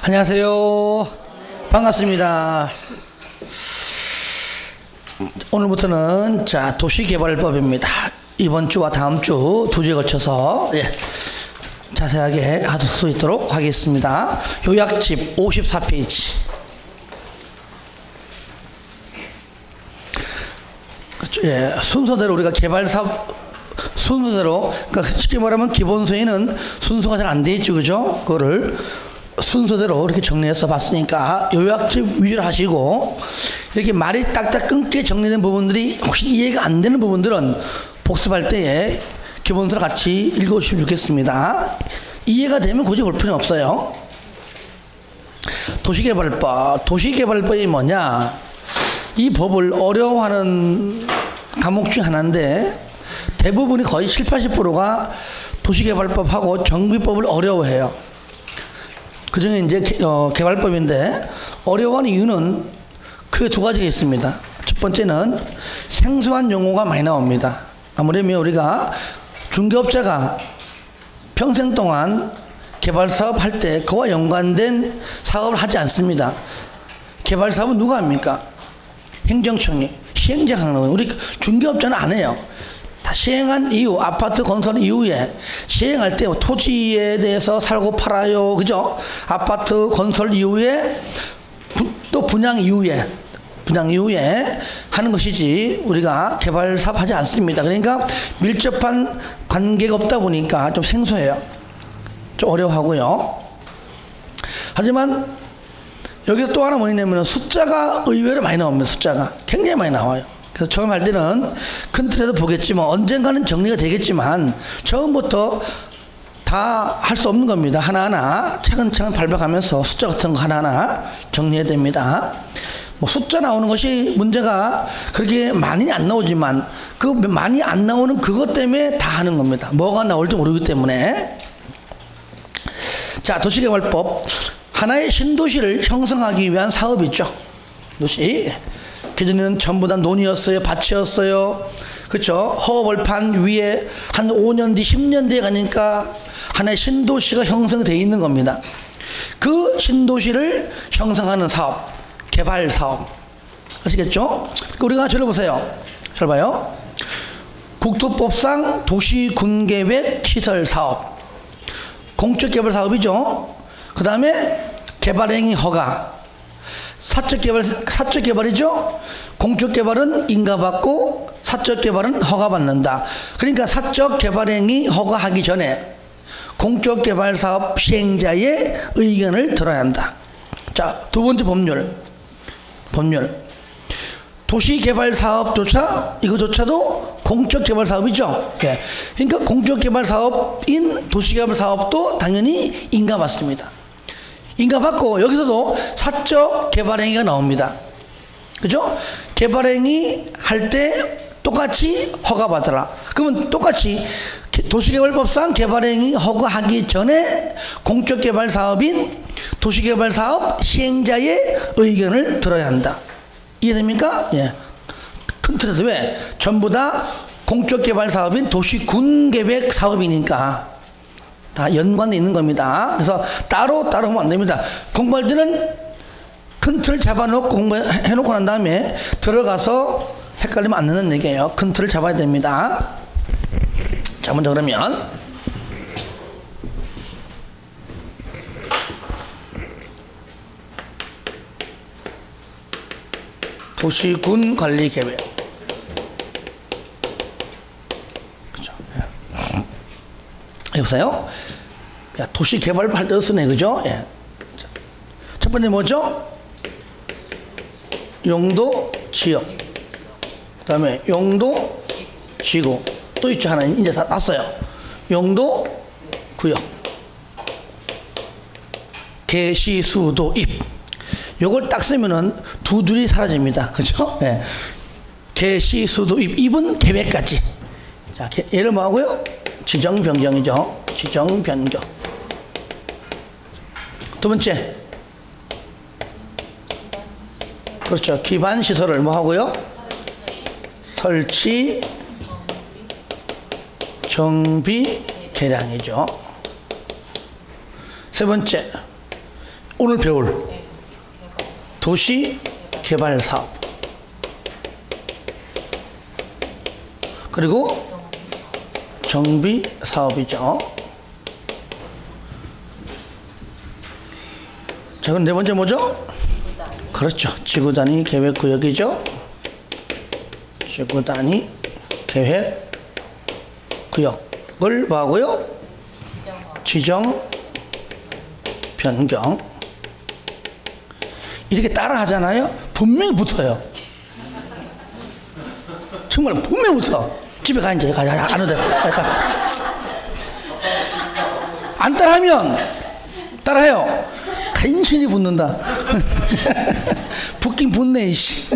안녕하세요. 반갑습니다. 오늘부터는 도시개발법입니다. 이번 주와 다음 주 2주에 걸쳐서 자세하게 할 수 있도록 하겠습니다. 요약집 54페이지. 순서대로 우리가 개발사업 순서대로, 그러니까 쉽게 말하면 기본 소위는 순서가 잘 안 돼 있죠, 그죠? 그거를 순서대로 이렇게 정리해서 봤으니까 요약집 위주로 하시고, 이렇게 말이 딱딱 끊게 정리된 부분들이 혹시 이해가 안 되는 부분들은 복습할 때에 기본서를 같이 읽어주시면 좋겠습니다. 이해가 되면 굳이 볼 필요는 없어요. 도시개발법이 뭐냐? 이 법을 어려워하는 과목 중 하나인데, 대부분이 거의 70~80%가 도시개발법하고 정비법을 어려워해요. 그 중에 이제 개발법인데, 어려워하는 이유는 크게 두 가지가 있습니다. 첫 번째는 생소한 용어가 많이 나옵니다. 아무래도 우리가 중개업자가 평생 동안 개발사업 할 때 그와 연관된 사업을 하지 않습니다. 개발사업은 누가 합니까? 행정청이 시행자가 하는 거예요. 우리 중개업자는 안 해요. 다 시행한 이후, 아파트 건설 이후에 시행할 때 토지에 대해서 살고 팔아요, 그죠? 아파트 건설 이후에 또 분양 이후에 하는 것이지, 우리가 개발 사업 하지 않습니다. 그러니까 밀접한 관계가 없다 보니까 좀 생소해요. 좀 어려워하고요. 하지만 여기서 또 하나 뭐냐면 숫자가 의외로 많이 나옵니다. 숫자가 굉장히 많이 나와요. 그래서 처음 할 때는 큰 틀에도 보겠지만 언젠가는 정리가 되겠지만 처음부터 다 할 수 없는 겁니다. 하나하나 차근차근 밟아가면서 숫자 같은 거 하나하나 정리해야 됩니다. 숫자 나오는 것이 문제가 그렇게 많이 안 나오지만 그 많이 안 나오는 그것 때문에 다 하는 겁니다. 뭐가 나올지 모르기 때문에. 자, 도시개발법. 하나의 신도시를 형성하기 위한 사업이죠. 도시. 그전에는 전부 다 논이었어요. 밭이었어요. 그렇죠? 허벌판 위에 한 5년 뒤, 10년 뒤에 가니까 하나의 신도시가 형성되어 있는 겁니다. 그 신도시를 형성하는 사업, 개발 사업. 아시겠죠? 우리가 저를 보세요. 잘 봐요. 국토법상 도시군계획 시설 사업. 공적개발 사업이죠. 그 다음에 개발행위 허가. 사적개발이죠. 공적개발은 인가받고 사적개발은 허가받는다. 그러니까 사적개발행위 허가하기 전에 공적개발사업 시행자의 의견을 들어야 한다. 자, 두 번째 법률. 도시개발사업조차, 이거조차도 공적개발사업이죠. 그러니까 공적개발사업인 도시개발사업도 당연히 인가받습니다. 인가받고 여기서도 사적 개발행위가 나옵니다. 그죠? 개발행위 할 때 똑같이 허가받아라. 그러면 똑같이 도시개발법상 개발행위 허가하기 전에 공적개발사업인 도시개발사업 시행자의 의견을 들어야 한다. 이해됩니까? 예. 큰 틀에서 왜? 전부 다 공적개발사업인 도시군계획 사업이니까 다 연관되어 있는 겁니다. 그래서 따로 하면 안 됩니다. 공부할 때는 큰 틀을 잡아놓고 공부해놓고 난 다음에 들어가서 헷갈리면 안 되는 얘기예요. 큰 틀을 잡아야 됩니다. 자, 먼저 그러면 도시군 관리 계획. 그죠? 여보세요? 도시 개발할 때 쓰네, 그죠? 예. 첫 번째 뭐죠? 용도, 지역. 그 다음에 용도, 지구. 또 있죠, 하나. 이제 다 났어요. 용도, 구역. 개시, 수도, 입. 요걸 딱 쓰면은 두 줄이 사라집니다. 그죠? 예. 개시, 수도, 입. 입은 계획까지. 자, 얘를 뭐 하고요? 지정, 변경이죠. 지정, 변경. 두 번째. 그렇죠. 기반 시설을 뭐 하고요? 설치, 정비, 개량이죠. 세 번째. 오늘 배울 도시 개발 사업. 그리고 정비 사업이죠. 자, 그럼 네 번째 뭐죠? 그렇죠. 지구 단위 계획 구역이죠. 지구 단위 계획 구역을 뭐하고요? 지정 변경. 이렇게 따라 하잖아요. 분명히 붙어요. 정말 분명히 붙어. 집에 가 이제 안 오대. 안 따라하면 따라해요. 간신히 붙는다. 붙긴 붙네 이씨.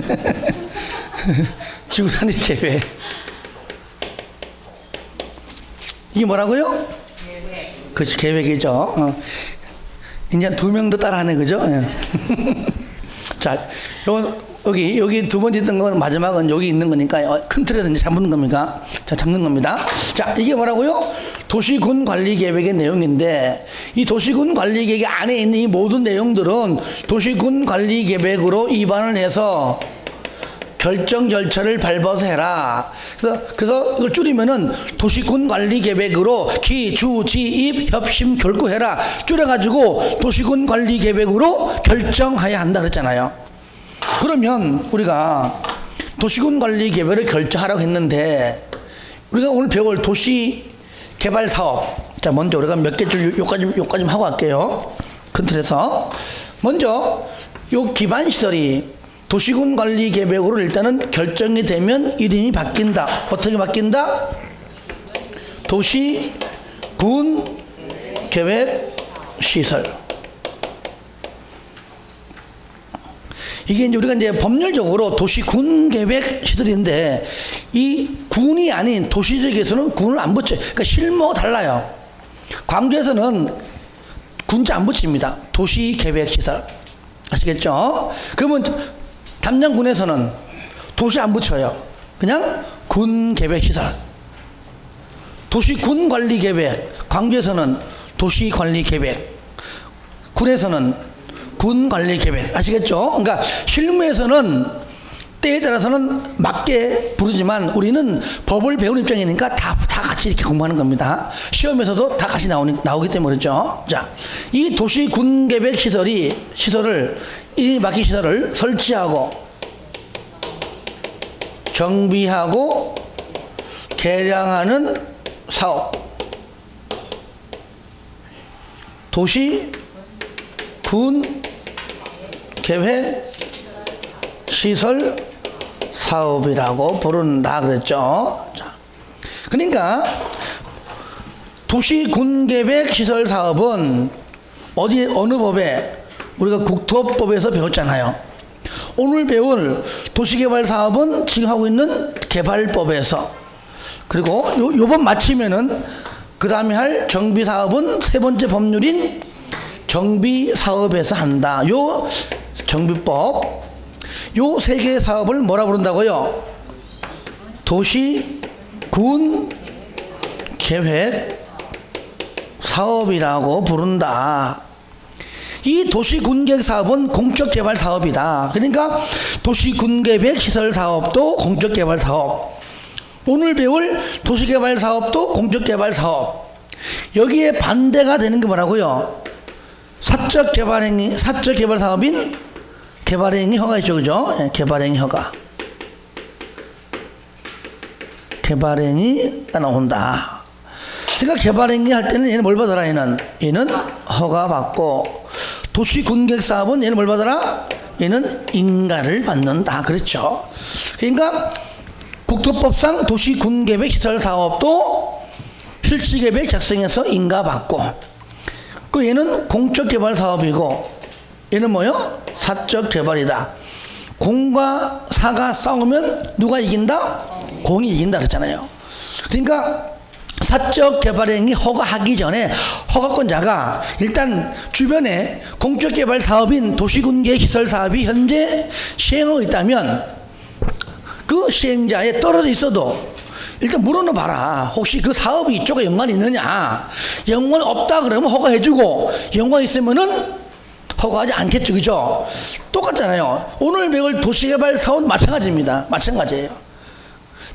지구 단위 계획. 이게 뭐라고요? 계획. 그렇지, 계획이죠. 이제 2명 더 따라하네, 그죠? 자, 여기 두 번째 있던 건 마지막은 여기 있는 거니까 큰 틀에서 이제 잡는 겁니다. 자, 잡는 겁니다. 자, 이게 뭐라고요? 도시군 관리 계획의 내용인데, 이 도시군 관리 계획 안에 있는 이 모든 내용들은 도시군 관리 계획으로 입안을 해서 결정 절차를 밟아서 해라. 그래서 이걸 줄이면은 도시군 관리 계획으로 기, 주, 지, 입, 협심, 결구해라. 줄여가지고 도시군 관리 계획으로 결정해야 한다 그랬잖아요. 그러면 우리가 도시군 관리 계획을 결정하라고 했는데, 우리가 오늘 배울 도시 개발 사업. 자, 먼저 우리가 몇 개 줄 요까지 하고 갈게요. 큰 틀에서. 먼저 요 기반 시설이 도시군 관리 계획으로 일단은 결정이 되면 이름이 바뀐다. 어떻게 바뀐다? 도시군 계획 시설. 이게 이제 우리가 이제 법률적으로 도시군 계획 시설인데, 이 군이 아닌 도시적에서는 군을 안 붙여요. 그러니까 실무가 달라요. 광주에서는 군자 안 붙입니다. 도시 계획 시설. 아시겠죠? 그러면 담양군에서는 도시 안 붙여요. 그냥 군 계획 시설. 도시군 관리 계획. 광주에서는 도시 관리 계획. 군에서는 군 관리 계획. 아시겠죠? 그러니까 실무에서는 때에 따라서는 맞게 부르지만 우리는 법을 배우는 입장이니까 다 같이 이렇게 공부하는 겁니다. 시험에서도 다 같이 나오기 때문에 그렇죠. 자, 이 도시 군 계획 시설을 이 막힌 시설을 설치하고 정비하고 개량하는 사업. 도시 군 계획 시설 사업이라고 부른다 그랬죠. 자, 그러니까 도시 군 계획 시설 사업은 어느 법에? 우리가 국토법에서 배웠잖아요. 오늘 배울 도시개발 사업은 지금 하고 있는 개발법에서, 그리고 요번 마치면은 그 다음에 할 정비 사업은 세 번째 법률인 정비 사업에서 한다. 요 정비법, 요 세 개의 사업을 뭐라 부른다고요? 도시 군 계획 사업이라고 부른다. 이 도시군계획 사업은 공적개발 사업이다. 그러니까 도시군계획 시설 사업도 공적개발 사업, 오늘 배울 도시개발 사업도 공적개발 사업. 여기에 반대가 되는 게 뭐라고요? 사적개발행위, 사적개발 사업인 개발행위 허가 있죠, 그죠? 네, 개발행위 허가. 개발행위가 나온다. 그러니까 개발행위 할 때는 얘는 뭘 받아라? 얘는 허가 받고, 도시군계획 사업은 얘는 뭘 받아라? 얘는 인가를 받는다. 그렇죠. 그러니까 국토법상 도시군계획 시설 사업도 실지계획 작성해서 인가받고, 그 얘는 공적개발 사업이고, 얘는 뭐요? 사적개발이다. 공과 사가 싸우면 누가 이긴다? 공이 이긴다 그랬잖아요. 그러니까 사적개발행위 허가하기 전에 허가권자가 일단 주변에 공적개발 사업인 도시군계획 시설 사업이 현재 시행하고 있다면 그 시행자에 떨어져 있어도 일단 물어는 봐라. 혹시 그 사업이 이쪽에 연관이 있느냐? 연관이 없다 그러면 허가해주고, 연관이 있으면은 허가하지 않겠죠. 그죠? 똑같잖아요. 오늘 배울 도시개발 사업은 마찬가지입니다. 마찬가지예요.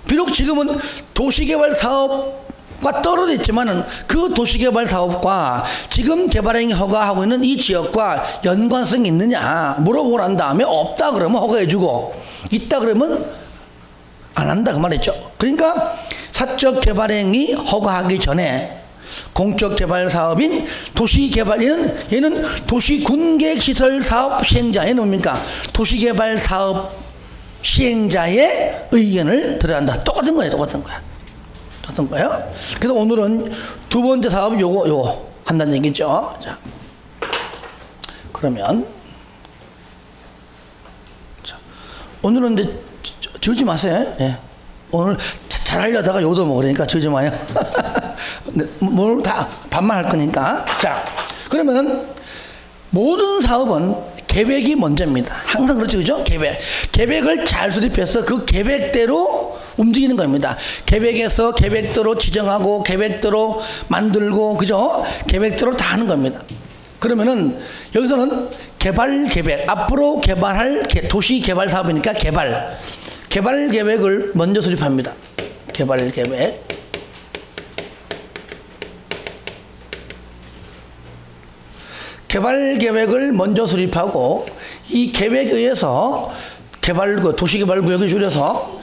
비록 지금은 도시개발 사업과 떨어져 있지만은 그 도시개발 사업과 지금 개발행위 허가하고 있는 이 지역과 연관성이 있느냐 물어보고 난 다음에 없다 그러면 허가해주고 있다 그러면 안 한다 그 말이죠. 그러니까 사적 개발행위 허가하기 전에 공적 개발 사업인 도시개발 얘는 도시군계시설 사업 시행자 얘는 뭡니까? 도시개발 사업 시행자의 의견을 들어야 한다. 똑같은 거예요. 똑같은 거예요. 그래서 오늘은 두 번째 사업 요거 한다는 얘기죠. 자, 그러면 자, 오늘은 이제 지우지 마세요. 예. 오늘 잘하려다가 요도 먹으니까 지우지 마요. 뭘 다 반만 할 거니까. 자, 그러면 모든 사업은 계획이 먼저입니다. 항상 그렇죠, 그죠? 계획을 잘 수립해서 그 계획대로 움직이는 겁니다. 계획에서 계획대로 지정하고 계획대로 만들고, 그죠? 계획대로 다 하는 겁니다. 그러면은 여기서는 개발 계획, 앞으로 개발할 도시 개발 사업이니까 개발 계획을 먼저 수립합니다. 개발 계획. 개발 계획을 먼저 수립하고 이 계획에 의해서 도시개발구역을 줄여서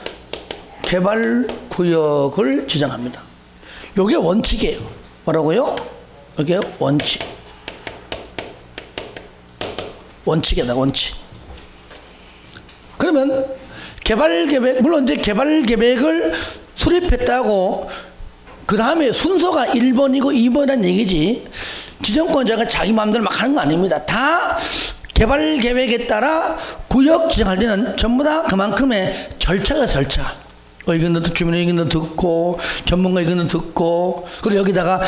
개발구역을 지정합니다. 이게 원칙이에요. 뭐라고요? 이게 원칙이다. 원칙. 그러면 개발계획, 물론 이제 개발계획을 수립했다고 그 다음에 순서가 1번이고 2번이라는 얘기지 지정권자가 자기 마음대로 막 하는 거 아닙니다. 다 개발계획에 따라 구역 지정할 때는 전부 다 그만큼의 절차가 절차. 의견도 주민 의견도 듣고 전문가 의견도 듣고 그리고 여기다가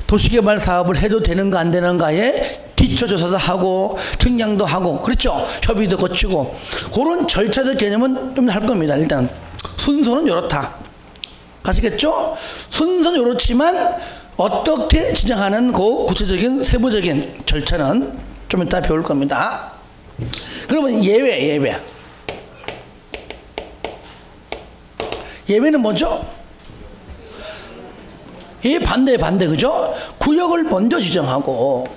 도시개발 사업을 해도 되는가 안 되는가에 기초조사도 하고 측량도 하고 그렇죠. 협의도 거치고 그런 절차적 개념은 좀 할 겁니다. 일단 순서는 이렇다. 가시겠죠? 순서는 이렇지만 어떻게 지정하는 그 구체적인 세부적인 절차는 좀 이따 배울 겁니다. 그러면 예외는 뭐죠? 이 반대 그죠? 구역을 먼저 지정하고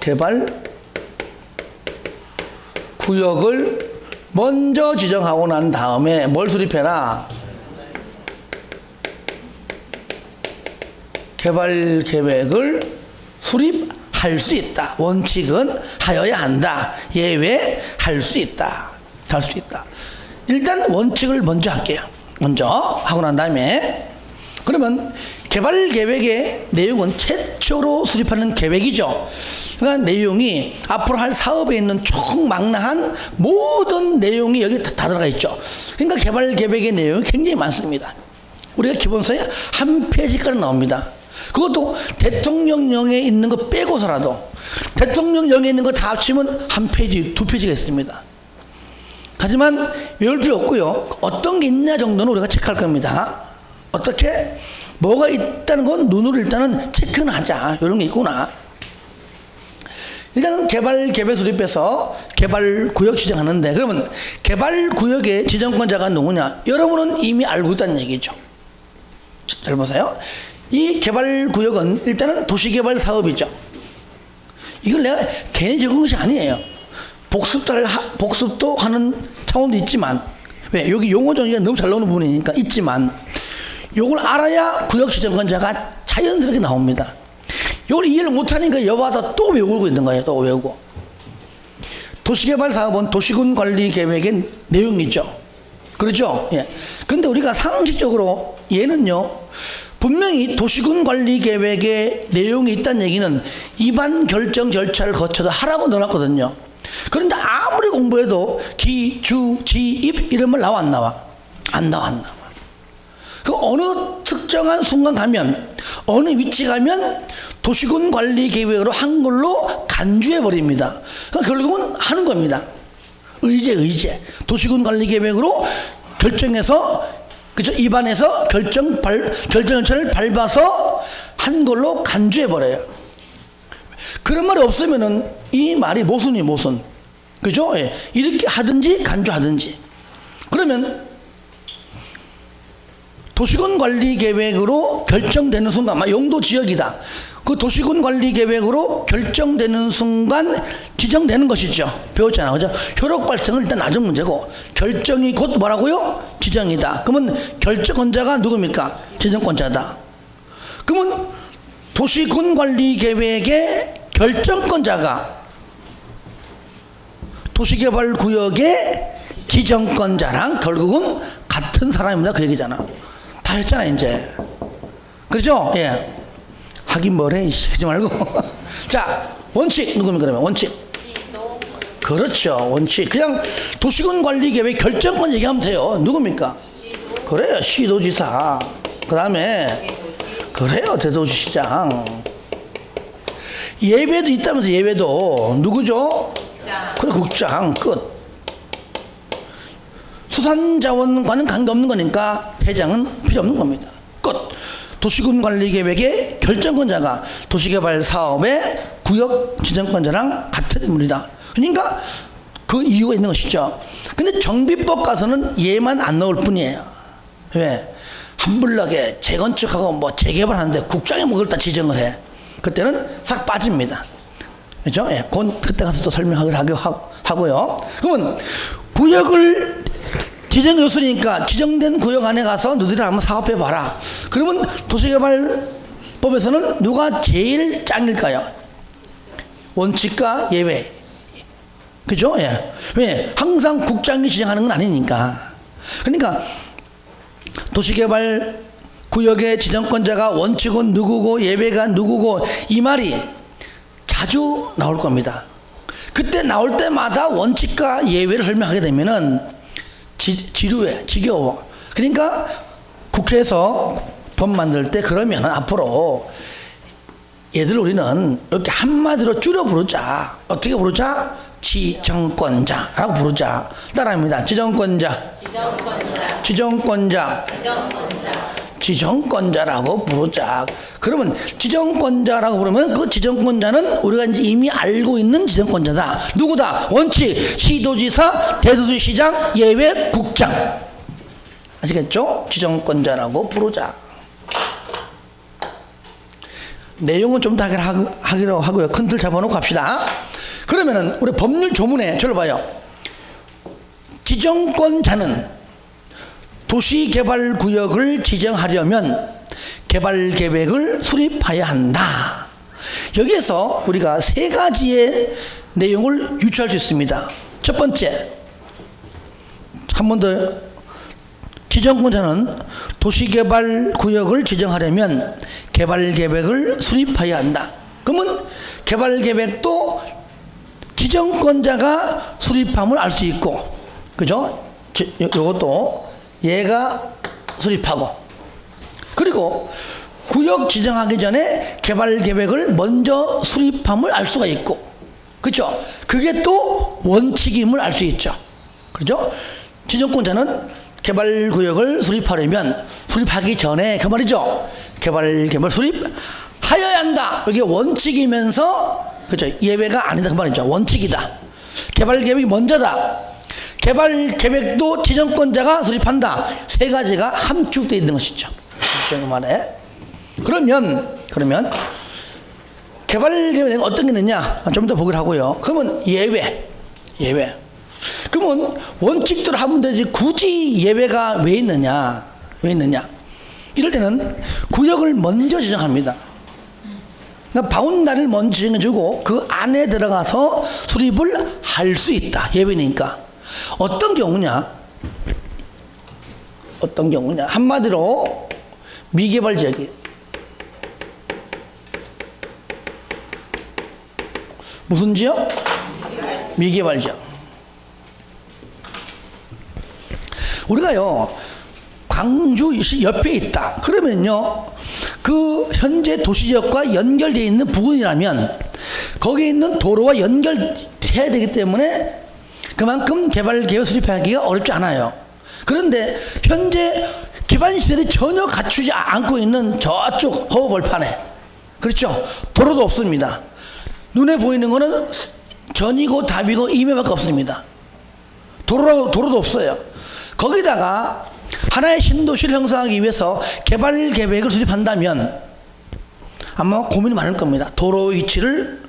구역을 먼저 지정하고 난 다음에 뭘 수립해라? 개발 계획을 수립할 수 있다. 원칙은 하여야 한다. 예외 할 수 있다. 일단 원칙을 먼저 할게요. 먼저 하고 난 다음에 그러면 개발 계획의 내용은 최초로 수립하는 계획이죠. 그러니까 내용이 앞으로 할 사업에 있는 총망라한 모든 내용이 여기 다 들어가 있죠. 그러니까 개발 계획의 내용이 굉장히 많습니다. 우리가 기본서에 한 페이지까지 나옵니다. 그것도 대통령령에 있는 거 빼고서라도 대통령령에 있는 거 다 합치면 한 페이지, 두 페이지가 있습니다. 하지만 외울 필요 없고요. 어떤 게 있냐 정도는 우리가 체크할 겁니다. 어떻게? 뭐가 있다는 건 눈으로 일단은 체크는 하자. 이런 게 있구나. 일단은 개발 계획 수립해서 개발 구역 지정하는데 그러면 개발 구역의 지정권자가 누구냐? 여러분은 이미 알고 있다는 얘기죠. 잘 보세요. 이 개발 구역은 일단은 도시개발 사업이죠. 이걸 내가 괜히 적은 것이 아니에요. 복습도 하는 차원도 있지만 왜? 여기 용어 정의가 너무 잘 나오는 부분이니까 있지만 요걸 알아야 구역 지정권자가 자연스럽게 나옵니다. 이걸 이해를 못하니까 여봐다 또 외우고 있는 거예요. 또 외우고. 도시개발 사업은 도시군 관리 계획의 내용이죠. 그렇죠? 예. 근데 우리가 상식적으로 얘는요, 분명히 도시군 관리 계획의 내용이 있다는 얘기는 입안 결정 절차를 거쳐서 하라고 넣어놨거든요. 그런데 아무리 공부해도 기, 주, 지, 입 이런 말 나와 안 나와? 안 나와. 그 어느 특정한 순간 가면 어느 위치 가면 도시군 관리 계획으로 한 걸로 간주해 버립니다. 그러니까 결국은 하는 겁니다. 의제 도시군 관리 계획으로 결정해서 그죠? 입안에서 결정 절차를 밟아서 한 걸로 간주해 버려요. 그런 말이 없으면은 이 말이 모순이 모순. 그죠? 예. 이렇게 하든지 간주하든지. 그러면 도시군 관리 계획으로 결정되는 순간, 용도 지역이다. 그 도시군 관리 계획으로 결정되는 순간 지정되는 것이죠. 배웠잖아. 그죠? 효력 발생은 일단 낮은 문제고, 결정이 곧 뭐라고요? 지정이다. 그러면 결정권자가 누굽니까? 지정권자다. 그러면 도시군 관리 계획의 결정권자가 도시개발구역의 지정권자랑 결국은 같은 사람입니다. 그 얘기잖아. 다 했잖아 이제. 그렇죠? 예. 하긴 뭐래 하지 말고. 자, 원칙 누굽니까? 그러면 원칙. 그렇죠. 원칙. 그냥 도시군 관리 계획 결정권 얘기하면 돼요. 누굽니까? 그래요. 시도지사. 그 다음에 그래요. 대도시장. 예배도 있다면서. 예배도 누구죠? 그래, 국장. 끝. 수산자원과는 관계없는 거니까 회장은 필요 없는 겁니다. 끝. 도시군 관리 계획의 결정권자가 도시개발 사업의 구역 지정권자랑 같은 인물이다. 그러니까 그 이유가 있는 것이죠. 근데 정비법 가서는 얘만 안 나올 뿐이에요. 왜? 한 블럭에 재건축하고 뭐 재개발하는데 국장이 뭐 그걸 다 지정을 해. 그때는 싹 빠집니다. 그죠? 예. 그때 가서 또 설명하기로 하고요. 그러면 구역을 지정 요소니까 지정된 구역 안에 가서 너희들이 한번 사업해 봐라. 그러면 도시개발법에서는 누가 제일 짱일까요? 원칙과 예외. 그죠? 예. 왜? 항상 국장이 지정하는 건 아니니까. 그러니까 도시개발 구역의 지정권자가 원칙은 누구고 예외가 누구고 이 말이 자주 나올 겁니다. 그때 나올 때마다 원칙과 예외를 설명하게 되면은 지루해, 지겨워. 그러니까 국회에서 법 만들 때 그러면 앞으로 얘들 우리는 이렇게 한마디로 줄여 부르자. 어떻게 부르자? 지정권자라고 부르자. 따라합니다. 지정권자. 지정권자라고 부르자. 그러면 지정권자라고 부르면 그 지정권자는 우리가 이제 이미 알고 있는 지정권자다. 누구다? 원칙, 시도지사, 대도시장, 예외, 국장. 아시겠죠? 지정권자라고 부르자. 내용은 좀 더 하기로 하고요. 큰 틀 잡아놓고 갑시다. 그러면은 우리 법률 조문에 저를 봐요. 지정권자는 도시개발구역을 지정하려면 개발계획을 수립해야 한다. 여기에서 우리가 세 가지의 내용을 유추할 수 있습니다. 첫 번째, 한 번 더, 지정권자는 도시개발구역을 지정하려면 개발계획을 수립해야 한다. 그러면 개발계획도 지정권자가 수립함을 알 수 있고, 그죠? 요것도 얘가 수립하고, 그리고 구역 지정하기 전에 개발계획을 먼저 수립함을 알 수가 있고, 그렇죠? 그게 또 원칙임을 알 수 있죠. 그렇죠? 지정권자는 개발구역을 수립하려면 수립하기 전에 그 말이죠. 개발계획을 수립하여야 한다. 이게 원칙이면서, 그렇죠? 예외가 아니다 그 말이죠. 원칙이다. 개발계획이 먼저다. 개발계획도 지정권자가 수립한다. 세 가지가 함축되어 있는 것이죠. 그 말에. 그러면 개발계획은 어떤 게 있느냐? 좀 더 보기로 하고요. 그러면 예외. 그러면 원칙대로 하면 되지 굳이 예외가 왜 있느냐? 이럴 때는 구역을 먼저 지정합니다. 그러니까 바운다리를 먼저 지정해주고 그 안에 들어가서 수립을 할 수 있다. 예외니까. 어떤 경우냐? 한마디로 미개발 지역이 무슨 지역? 미개발 지역. 우리가요 광주시 옆에 있다. 그러면요 그 현재 도시지역과 연결되어 있는 부근이라면 거기에 있는 도로와 연결해야 되기 때문에 그만큼 개발계획 수립하기가 어렵지 않아요. 그런데 현재 기반시설이 전혀 갖추지 않고 있는 저쪽 허허벌판에, 그렇죠? 도로도 없습니다. 눈에 보이는 거는 전이고 답이고 임해밖에 없습니다. 도로도 없어요. 거기다가 하나의 신도시를 형성하기 위해서 개발 계획을 수립한다면 아마 고민이 많을 겁니다. 도로 위치를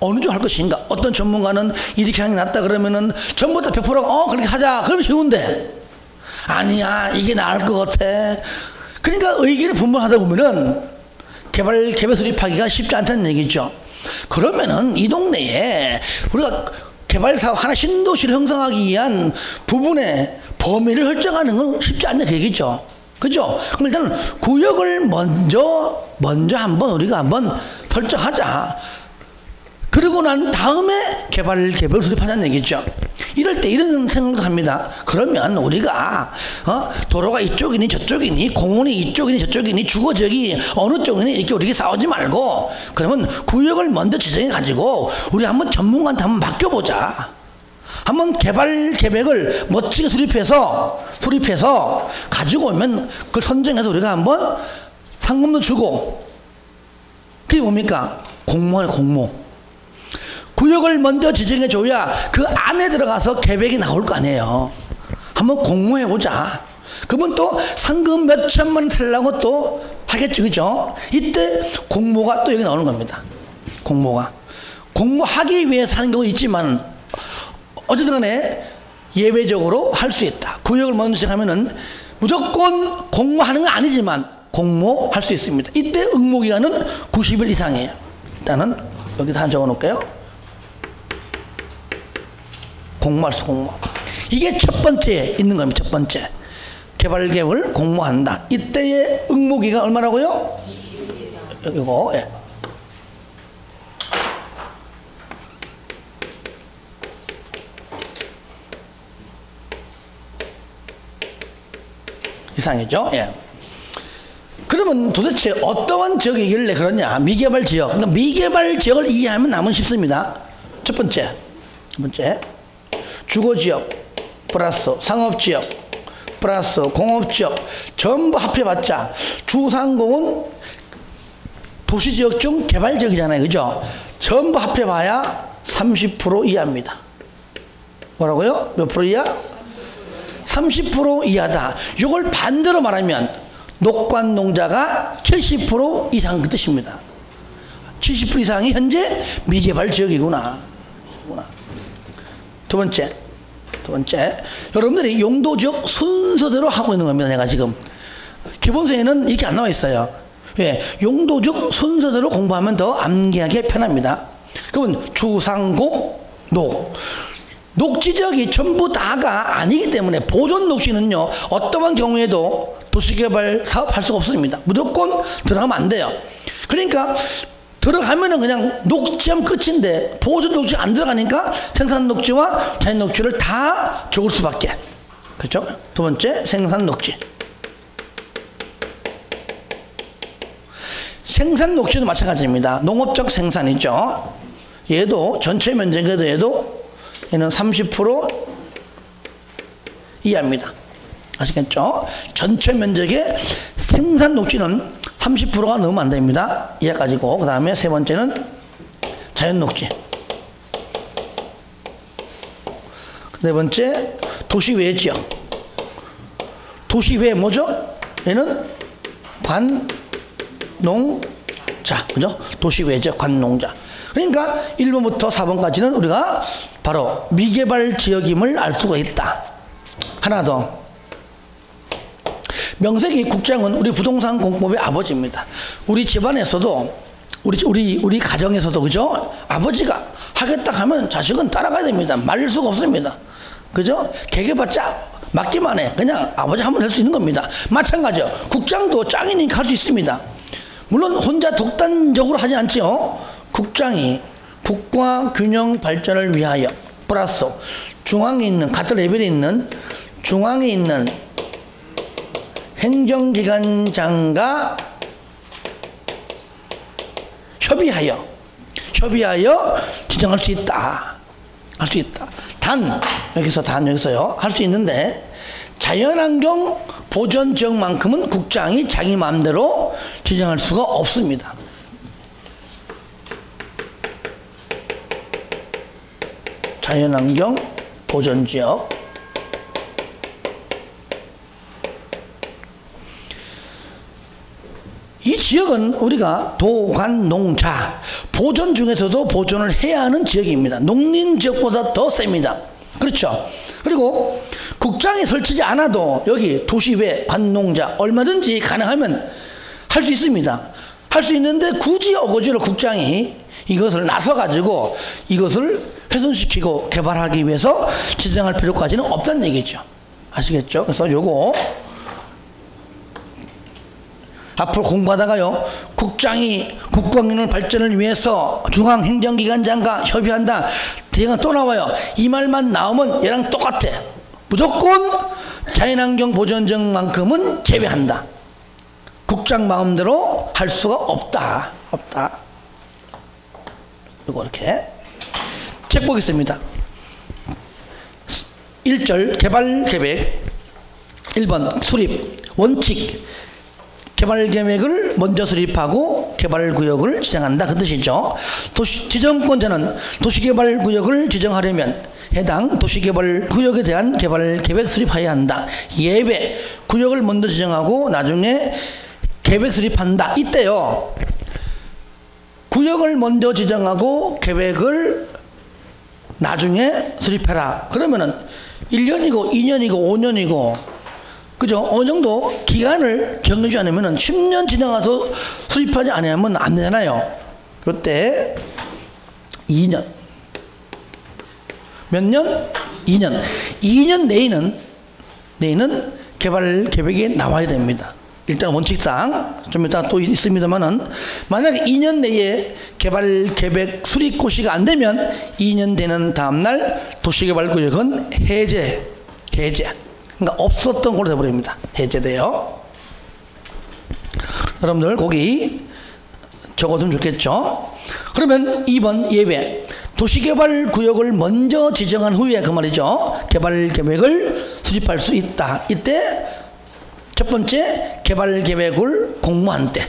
어느 쪽 할 것인가. 어떤 전문가는 이렇게 하는 게 낫다 그러면은 전부 다 100%가 그렇게 하자. 그러면 쉬운데 아니야 이게 나을 것 같아. 그러니까 의견이 분분하다 보면은 개발 계획 수립하기가 쉽지 않다는 얘기죠. 그러면은 이 동네에 우리가 개발 사업 하나 신도시를 형성하기 위한 부분의 범위를 설정하는 건 쉽지 않다 그 얘기죠. 그죠? 그럼 일단 구역을 먼저 한번 우리가 한번 설정하자. 그리고 난 다음에 개발 계획을 수립하자는 얘기죠. 이럴 때 이런 생각도 합니다. 그러면 우리가 도로가 이쪽이니 저쪽이니 공원이 이쪽이니 저쪽이니 주거지역이 어느 쪽이니 이렇게 우리가 싸우지 말고 그러면 구역을 먼저 지정해 가지고 우리 한번 전문가한테 한번 맡겨보자. 한번 개발 계획을 멋지게 수립해서 가지고 오면 그걸 선정해서 우리가 한번 상금도 주고 그게 뭡니까? 공모. 구역을 먼저 지정해 줘야 그 안에 들어가서 계획이 나올 거 아니에요. 한번 공모해 보자. 그러면 또 상금 몇 천만 원 달라고 또 하겠죠. 그죠? 이때 공모가 또 여기 나오는 겁니다. 공모하기 위해서 하는 경우는 있지만 어쨌든 간에 예외적으로 할 수 있다. 구역을 먼저 지정하면은 무조건 공모하는 건 아니지만 공모할 수 있습니다. 이때 응모기간은 90일 이상이에요. 일단은 여기다 적어 놓을게요. 공모. 이게 첫 번째 있는 겁니다. 첫 번째. 개발 계획을 공모한다. 이때의 응모기가 얼마라고요? 이거. 예. 이상이죠? 예. 그러면 도대체 어떠한 지역이길래 그러냐? 미개발 지역. 그러니까 미개발 지역을 이해하면 남은 쉽습니다. 첫 번째. 주거지역 플러스 상업지역 플러스 공업지역 전부 합해봤자 주상공은 도시지역 중 개발지역이잖아요. 그죠? 전부 합해봐야 30% 이하입니다. 뭐라고요? 몇 프로 이하? 30% 이하다. 이걸 반대로 말하면 녹관농자가 70% 이상 그 뜻입니다. 70% 이상이 현재 미개발 지역이구나. 두 번째, 여러분들이 용도지역 순서대로 하고 있는 겁니다. 내가 지금 기본서에는 이렇게 안 나와 있어요. 왜? 용도지역 순서대로 공부하면 더 암기하기 편합니다. 그러면 주상공 녹지지역이 전부 다가 아니기 때문에 보존 녹지는요 어떠한 경우에도 도시개발 사업 할 수가 없습니다. 무조건 들어가면 안 돼요. 그러니까 들어가면은 그냥 녹지하면 끝인데 보존 녹지 안 들어가니까 생산 녹지와 자연 녹지를 다 적을 수밖에. 그렇죠? 두 번째 생산 녹지. 생산 녹지도 마찬가지입니다. 농업적 생산이죠. 얘도 전체 면적에도 얘는 30% 이하입니다. 아시겠죠? 전체 면적의 생산 녹지는 30%가 넘으면 안 됩니다. 이하까지고 그 다음에 세 번째는 자연 녹지. 네 번째 도시외 지역. 도시외 뭐죠? 얘는 관농자. 그죠? 도시외 지역 관농자. 그러니까 1번부터 4번까지는 우리가 바로 미개발 지역임을 알 수가 있다. 하나 더. 명색이 국장은 우리 부동산 공법의 아버지입니다. 우리 집안에서도 우리 가정에서도 그죠? 아버지가 하겠다 하면 자식은 따라가야 됩니다. 말릴 수가 없습니다. 그죠? 개개받자 맡기만 해. 그냥 아버지 하면 될 수 있는 겁니다. 마찬가지요. 국장도 짱이니까 할 수 있습니다. 물론 혼자 독단적으로 하지 않지요. 국장이 국가 균형 발전을 위하여 플러스 중앙에 있는 같은 레벨에 있는 중앙에 있는 행정기관장과 협의하여 지정할 수 있다. 할 수 있다. 여기서요. 할 수 있는데 자연환경 보전 지역만큼은 국장이 자기 마음대로 지정할 수가 없습니다. 자연환경 보전지역. 이 지역은 우리가 도관농자 보존 중에서도 보존을 해야 하는 지역입니다. 농林지역보다 더 셉니다. 그렇죠. 그리고 국장이 설치지 않아도 여기 도시외 관농자 얼마든지 가능하면 할 수 있습니다. 할 수 있는데 굳이 어거지로 국장이 이것을 나서 가지고 이것을 훼손시키고 개발하기 위해서 지정할 필요까지는 없다는 얘기죠. 아시겠죠? 그래서 요거 앞으로 공부하다가요, 국장이 국가경영 발전을 위해서 중앙행정기관장과 협의한다. 뒤에가 또 나와요. 이 말만 나오면 얘랑 똑같아. 무조건 자연환경 보전정만큼은 제외한다. 국장 마음대로 할 수가 없다. 없다. 이거 이렇게 책 보겠습니다. 1절 개발계획 1번 수립 원칙 개발계획을 먼저 수립하고 개발구역을 지정한다. 그 뜻이죠. 지정권자는 도시개발구역을 지정하려면 해당 도시개발구역에 대한 개발계획 수립해야 한다. 예외 구역을 먼저 지정하고 나중에 계획 수립한다. 이때요, 구역을 먼저 지정하고 계획을 나중에 수립해라. 그러면은 1년이고 2년이고 5년이고 그죠? 어느 정도 기간을 정해주지 않으면 10년 지나가서 수립하지 않으면 안 되잖아요. 그때 2년. 몇 년? 2년. 2년 내에는 개발 계획이 나와야 됩니다. 일단 원칙상 좀 이따 또 있습니다만은 만약에 2년 내에 개발 계획 수립 고시가 안 되면 2년 되는 다음날 도시개발구역은 해제. 그러니까 없었던 걸로 돼버립니다. 해제돼요. 여러분들 거기 적어두면 좋겠죠. 그러면 2번 예외 도시개발구역을 먼저 지정한 후에 그 말이죠. 개발계획을 수립할 수 있다. 이때 첫 번째 개발계획을 공모한 때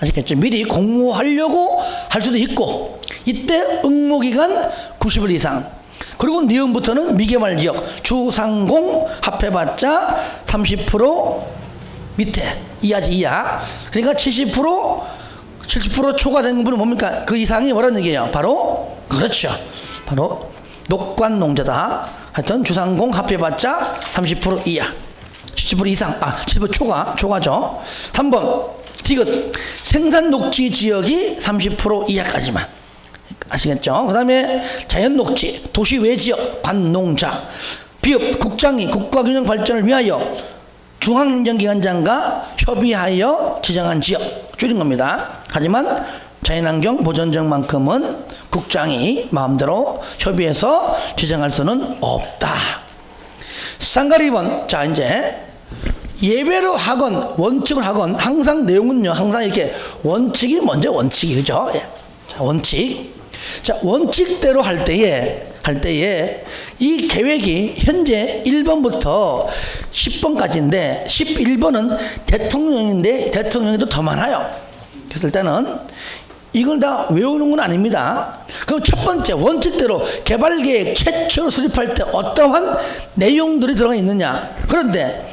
아시겠죠? 미리 공모하려고 할 수도 있고 이때 응모기간 90일 이상 그리고 니은부터는 미개발지역 주상공 합해봤자 30% 밑에 이하지 이하. 그러니까 70% 초과된 분은 뭡니까? 그 이상이 뭐라는 얘기예요? 바로 그렇죠. 바로 녹관농자다. 하여튼 주상공 합해봤자 30% 이하 70% 이상 70% 초과죠. 3번 디귿 생산녹지 지역이 30% 이하까지만. 아시겠죠? 그 다음에 자연녹지, 도시외지역, 관농자, 비읍, 국장이 국가균형 발전을 위하여 중앙행정기관장과 협의하여 지정한 지역, 줄인 겁니다. 하지만 자연환경 보전정만큼은 국장이 마음대로 협의해서 지정할 수는 없다. 쌍가리 2번, 자 이제 예외로 하건 원칙을 하건 항상 내용은요, 항상 이렇게 원칙이 먼저 원칙이 그죠? 예. 자 원칙. 자, 원칙대로 할 때에 이 계획이 현재 1번부터 10번까지인데 11번은 대통령인데 대통령이 더 많아요. 그래서 일단은 이걸 다 외우는 건 아닙니다. 그럼 첫 번째 원칙대로 개발계획 최초로 수립할 때 어떠한 내용들이 들어가 있느냐. 그런데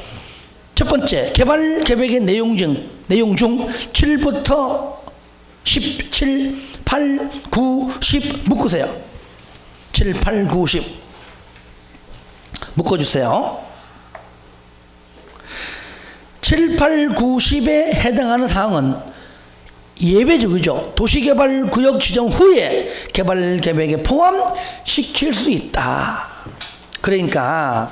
첫 번째 개발계획의 내용 중 7부터 17 8, 9, 10 묶으세요. 7, 8, 9, 10 묶어주세요. 7, 8, 9, 10에 해당하는 사항은 예외적이죠. 도시개발구역 지정 후에 개발계획에 포함시킬 수 있다. 그러니까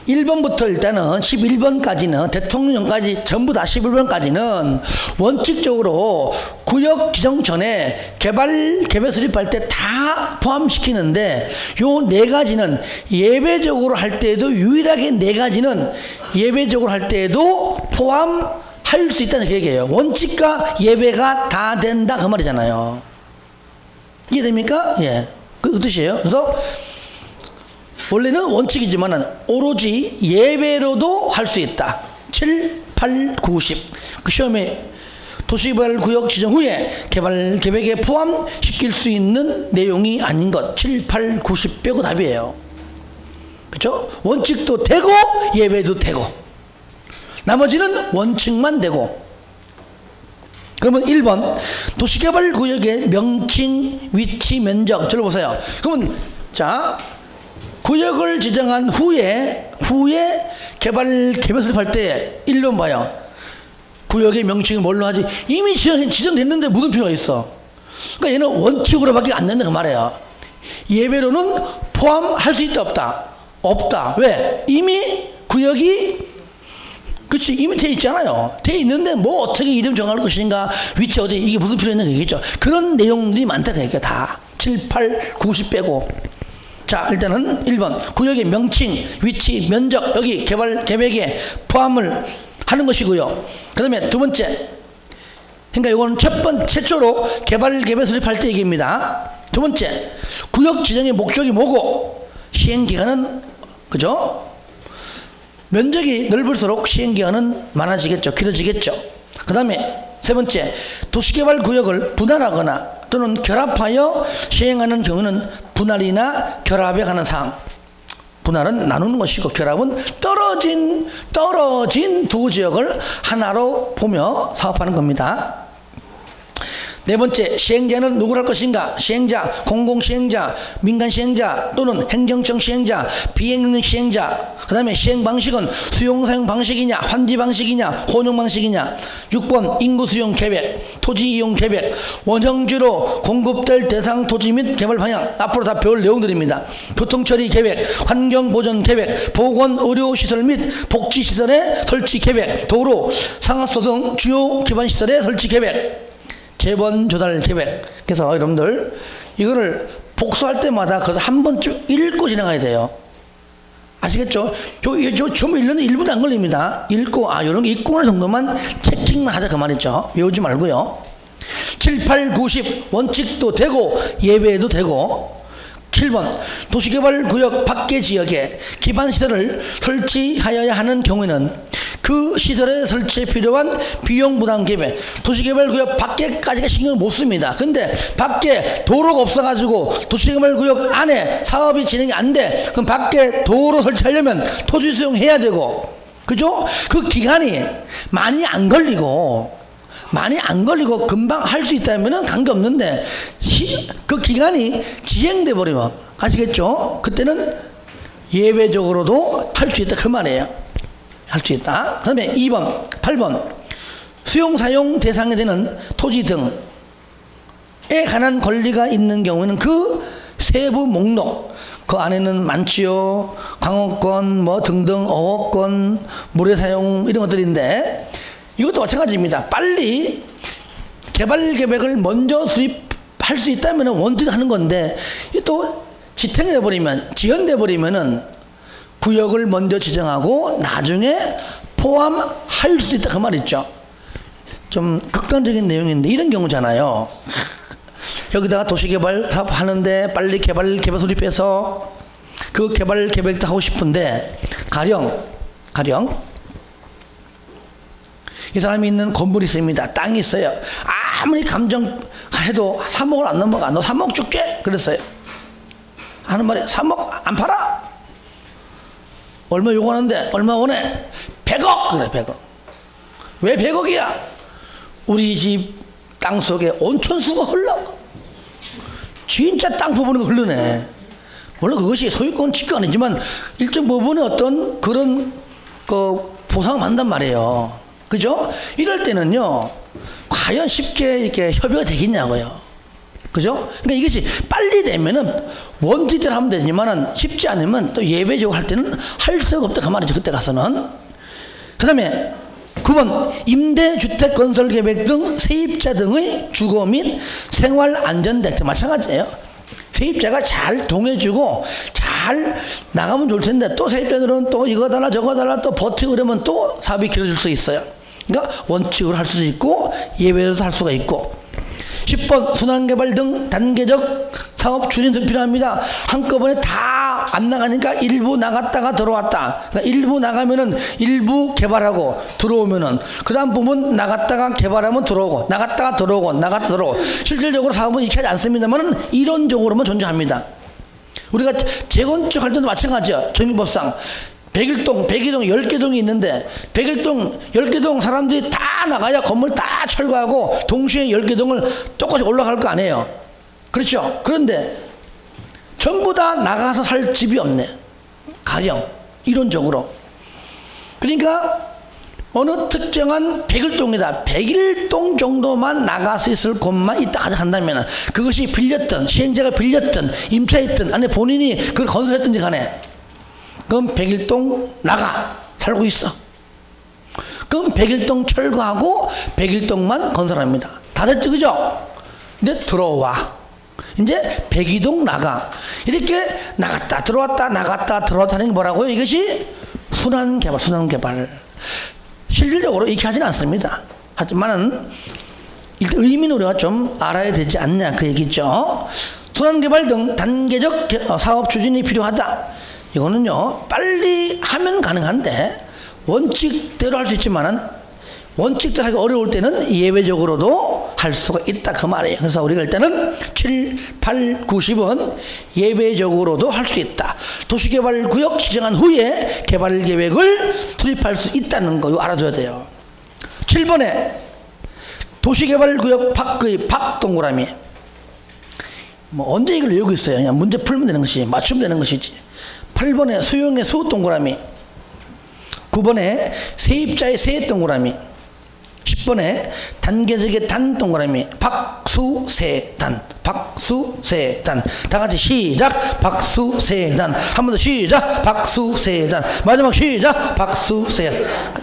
1번부터 일단은 11번까지는 대통령까지 전부 다 11번까지는 원칙적으로 구역 지정 전에 개발 수립할 때 다 포함시키는데 요 네 가지는 예외적으로 할 때에도 유일하게 네 가지는 예외적으로 할 때에도 포함할 수 있다는 얘기예요. 원칙과 예외가 다 된다 그 말이잖아요. 이해됩니까? 예. 그 뜻이에요. 그래서 원래는 원칙이지만 오로지 예외로도 할 수 있다. 7, 8, 9, 10. 그 시험에 도시개발구역 지정 후에 개발 계획에 포함시킬 수 있는 내용이 아닌 것. 7, 8, 90 빼고 답이에요. 그렇죠? 원칙도 되고 예외도 되고 나머지는 원칙만 되고. 그러면 1번 도시개발구역의 명칭, 위치, 면적. 저를 보세요. 그러면 자, 구역을 지정한 후에 개발 수립할 때 1번 봐요. 구역의 명칭을 뭘로 하지? 이미 지정됐는데 무슨 필요가 있어? 그러니까 얘는 원칙으로밖에 안 된다 그 말이에요. 예외로는 포함할 수 있다 없다? 없다. 왜? 이미 구역이 그렇지, 이미 돼 있잖아요. 돼 있는데 뭐 어떻게 이름 정할 것인가, 위치 어디, 이게 무슨 필요 있는 거겠죠. 그런 내용들이 많다 그러니까 다 7, 8, 90 빼고. 자, 일단은 1번 구역의 명칭, 위치, 면적 여기 개발 계획에 포함을 하는 것이고요. 그 다음에 두 번째, 그러니까 이건 최초로 개발 계획 수립할 때 얘기입니다. 두 번째, 구역 지정의 목적이 뭐고 시행기간은, 그죠? 면적이 넓을수록 시행기간은 많아지겠죠. 길어지겠죠. 그 다음에 세 번째, 도시개발구역을 분할하거나 또는 결합하여 시행하는 경우는 분할이나 결합에 관한 사항. 분할은 나누는 것이고 결합은 떨어진 두 지역을 하나로 보며 사업하는 겁니다. 네 번째, 시행자는 누구를 할 것인가? 시행자, 공공시행자, 민간시행자 또는 행정청 시행자, 비행능 시행자. 그 다음에 시행방식은 수용사용 방식이냐, 환지 방식이냐, 혼용 방식이냐. 6번 인구수용 계획, 토지이용 계획, 원형지로 공급될 대상 토지 및 개발 방향. 앞으로 다 배울 내용들입니다. 교통처리 계획, 환경보전 계획, 보건의료시설 및 복지시설의 설치 계획, 도로, 상하수 등 주요 기반시설의 설치 계획, 재원 조달 계획. 그래서 여러분들 이거를 복수할 때마다 그래도 한 번쯤 읽고 지나가야 돼요. 아시겠죠? 전부 읽는데 1분도 안 걸립니다. 읽고 이런 게 읽고 하는 정도만 체킹만 하자 그 말이죠. 외우지 말고요. 7, 8, 90 원칙도 되고 예외도 되고. 7번 도시개발구역 밖의 지역에 기반시설을 설치하여야 하는 경우에는 그 시설의 설치에 필요한 비용 부담 계획. 도시개발구역 밖에까지가 신경을 못 씁니다. 근데 밖에 도로가 없어가지고 도시개발구역 안에 사업이 진행이 안 돼. 그럼 밖에 도로 설치하려면 토지 수용해야 되고, 그죠? 그 기간이 많이 안 걸리고 금방 할 수 있다면 관계없는데 그 기간이 지연돼 버리면, 아시겠죠? 그때는 예외적으로도 할 수 있다 그 말이에요. 할 수 있다. 그 다음에 2번 8번 수용사용 대상이 되는 토지 등에 관한 권리가 있는 경우에는 그 세부 목록, 그 안에는 많지요. 광업권 뭐 등등, 어업권, 물의 이런 것들인데, 이것도 마찬가지입니다. 빨리 개발 계획을 먼저 수립할 수 있다면 원칙 하는 건데, 또 지탱돼 버리면, 지연돼 버리면은 구역을 먼저 지정하고 나중에 포함할 수 있다 그 말 있죠. 좀 극단적인 내용인데 이런 경우잖아요. 여기다가 도시개발 사업 하는데 빨리 개발 수립해서 그 개발 계획도 하고 싶은데 가령 이 사람이 있는 건물이 있습니다. 땅이 있어요. 아무리 감정해도 3억을 안 넘어가. 너 3억 줄게 그랬어요. 하는 말이 3억 안 팔아? 얼마 요구하는데 얼마 원해? 100억 그래. 100억. 왜 100억이야? 우리 집 땅속에 온천수가 흘러. 진짜 땅 부분이 흐르네. 물론 그것이 소유권 취득은 아니지만 일정 부분의 어떤 그런 보상을 받는단 말이에요. 그죠? 이럴 때는요, 과연 쉽게 이렇게 협의가 되겠냐고요. 그죠? 그러니까 이것이 빨리 되면은 원칙대로 하면 되지만은 쉽지 않으면 또 예외적으로 할 때는 할 수가 없다 그 말이죠. 그때 가서는. 그 다음에 9번 임대주택 건설 계획 등 세입자 등의 주거 및 생활안전대책 마찬가지예요. 세입자가 잘 동해주고 잘 나가면 좋을 텐데 또 세입자들은 또 이거 달라 저거 달라 또 버티고 그러면 또 사업이 길어질 수 있어요. 그러니까 원칙으로 할 수도 있고 예외로도 할 수가 있고. 10번 순환개발 등 단계적 사업 추진 등 필요합니다. 한꺼번에 다 안 나가니까 일부 나갔다가 들어왔다. 그러니까 일부 나가면은 일부 개발하고 들어오면은 그 다음 부분 나갔다가 개발하면 들어오고 나갔다가 들어오고 나갔다 들어오고 실질적으로 사업은 이렇게 하지 않습니다만은 이론적으로만 존재합니다. 우리가 재건축 할 때도 마찬가지죠. 정유법상 101동, 102동, 10개동이 있는데 101동, 10개동 사람들이 다 나가야 건물 다 철거하고 동시에 10개동을 똑같이 올라갈 거 아니에요. 그렇죠? 그런데 전부 다 나가서 살 집이 없네. 가령 이론적으로. 그러니까 어느 특정한 101동이다. 101동 정도만 나가서 있을 곳만 있다 한다면 그것이 빌렸든 시행자가 빌렸든 임차했든 아니 본인이 그걸 건설했든지 간에 그럼 101동 나가 살고 있어. 그럼 101동 철거하고 101동만 건설합니다. 다 됐죠, 그죠? 이제 들어와. 이제 102동 나가. 이렇게 나갔다 들어왔다 나갔다 들어왔다 하는 게 뭐라고요? 이것이 순환개발, 순환개발. 실질적으로 이렇게 하지는 않습니다. 하지만은 일단 의미는 우리가 좀 알아야 되지 않냐 그 얘기죠. 순환개발 등 단계적 사업 추진이 필요하다. 이거는요 빨리 하면 가능한데 원칙대로 할 수 있지만은 원칙대로 하기 어려울 때는 예외적으로도 할 수가 있다 그 말이에요. 그래서 우리가 일단은 7, 8, 9, 10은 예외적으로도 할 수 있다. 도시개발구역 지정한 후에 개발계획을 수립할 수 있다는 거 이거 알아줘야 돼요. 7번에 도시개발구역 밖의 밖 동그라미. 뭐 언제 이걸 외우고 있어요. 그냥 문제 풀면 되는 것이지 맞추면 되는 것이지. 8번에 수용의 수 동그라미. 9번에 세입자의 세 동그라미. 10번에 단계적의 단 동그라미. 박수세단. 박수세단. 다 같이 시작. 박수세단. 한 번 더 시작. 박수세단. 마지막 시작. 박수세단.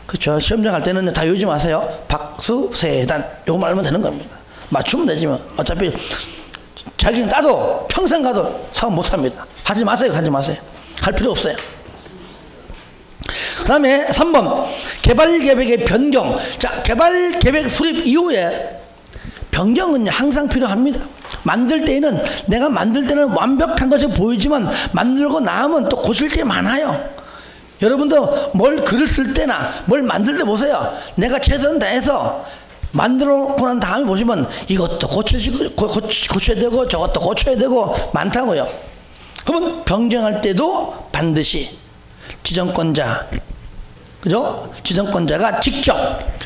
그렇죠. 시험장 갈 때는 다 외우지 마세요. 박수세단. 요거 알면 되는 겁니다. 맞추면 되지 뭐. 어차피 자기는 따도 평생 가도 사업 못합니다. 하지 마세요. 하지 마세요. 할 필요 없어요. 그 다음에 3번 개발계획의 변경. 자, 개발계획 수립 이후에 변경은 항상 필요합니다. 만들 때는 내가 만들 때는 완벽한 것처럼 보이지만 만들고 나면 또 고칠 게 많아요. 여러분도 뭘 글을 쓸 때나 뭘 만들 때 보세요. 내가 최선 다해서 만들어 놓고 난 다음에 보시면 이것도 고쳐야 되고 저것도 고쳐야 되고 많다고요. 그러면 변경할 때도 반드시 지정권자, 그죠? 지정권자가 직접.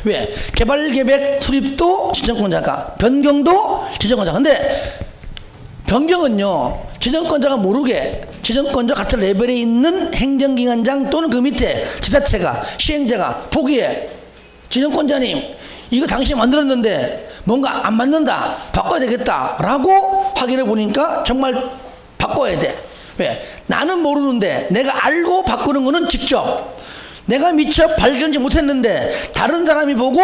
왜? 개발계획 수립도 지정권자가, 변경도 지정권자. 근데 변경은요 지정권자가 모르게 지정권자 같은 레벨에 있는 행정기관장 또는 그 밑에 지자체가 시행자가 보기에 지정권자님 이거 당신이 만들었는데 뭔가 안 맞는다 바꿔야 되겠다 라고 확인해 보니까 정말 바꿔야 돼. 왜? 나는 모르는데 내가 알고 바꾸는 거는 직접 내가 미처 발견지 못했는데 다른 사람이 보고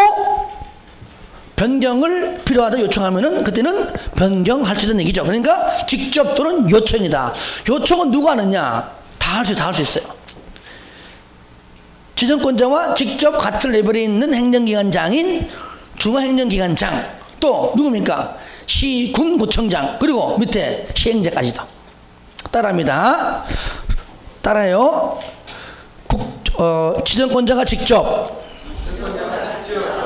변경을 필요하다 요청하면은 그때는 변경할 수 있는 얘기죠. 그러니까 직접 또는 요청이다. 요청은 누가 하느냐? 다 할 수 있어요. 지정권자와 직접 같은 레벨에 있는 행정기관장인 중앙행정기관장 또 누굽니까? 시, 군, 구청장 그리고 밑에 시행자까지도 따라합니다. 따라요. 지정권자가 직접